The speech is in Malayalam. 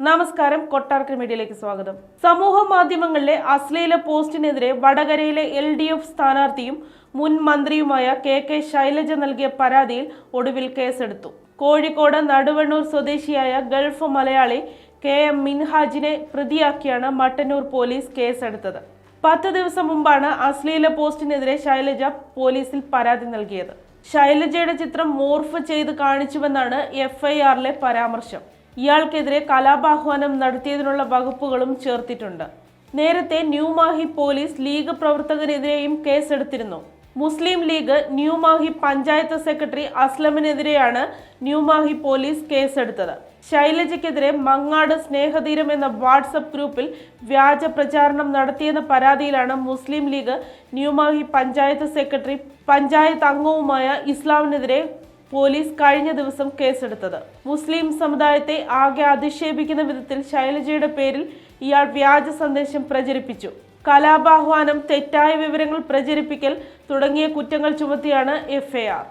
നമസ്കാരം, കൊട്ടാരക്കര മീഡിയയിലേക്ക് സ്വാഗതം. സമൂഹ മാധ്യമങ്ങളിലെ അശ്ലീല പോസ്റ്റിനെതിരെ വടകരയിലെ LDF സ്ഥാനാർത്ഥിയും മുൻ മന്ത്രിയുമായ കെ ശൈലജ നൽകിയ പരാതിയിൽ ഒടുവിൽ കേസെടുത്തു. കോഴിക്കോട് നടുവണ്ണൂർ സ്വദേശിയായ ഗൾഫ് മലയാളി KM മിൻഹാജിനെ പ്രതിയാക്കിയാണ് മട്ടന്നൂർ പോലീസ് കേസെടുത്തത്. 10 ദിവസം മുമ്പാണ് അശ്ലീല പോസ്റ്റിനെതിരെ ശൈലജ പോലീസിൽ പരാതി നൽകിയത്. ശൈലജയുടെ ചിത്രം മോർഫ് ചെയ്ത് കാണിച്ചുവെന്നാണ് FIR-ലെ പരാമർശം. ഇയാൾക്കെതിരെ കലാപാഹ്വാനം നടത്തിയതിനുള്ള വകുപ്പുകളും ചേർത്തിട്ടുണ്ട്. നേരത്തെ ന്യൂമാഹി പോലീസ് ലീഗ് പ്രവർത്തകനെതിരെയും കേസെടുത്തിരുന്നു. മുസ്ലിം ലീഗ് ന്യൂമാഹി പഞ്ചായത്ത് സെക്രട്ടറി അസ്ലമിനെതിരെയാണ് ന്യൂമാഹി പോലീസ് കേസെടുത്തത്. ശൈലജയ്ക്കെതിരെ മങ്ങാട് സ്നേഹതീരം എന്ന വാട്സപ്പ് ഗ്രൂപ്പിൽ വ്യാജ പ്രചാരണം നടത്തിയെന്ന പരാതിയിലാണ് മുസ്ലിം ലീഗ് ന്യൂമാഹി പഞ്ചായത്ത് സെക്രട്ടറി പഞ്ചായത്ത് അംഗവുമായ ഇസ്ലാമിനെതിരെ പോലീസ് കഴിഞ്ഞ ദിവസം കേസെടുത്തത്. മുസ്ലിം സമുദായത്തെ ആകെ അധിക്ഷേപിക്കുന്ന വിധത്തിൽ ശൈലജയുടെ പേരിൽ ഇയാൾ വ്യാജ സന്ദേശം പ്രചരിപ്പിച്ചു. കലാപാഹ്വാനം, തെറ്റായ വിവരങ്ങൾ പ്രചരിപ്പിക്കൽ തുടങ്ങിയ കുറ്റങ്ങൾ ചുമത്തിയാണ് FIR.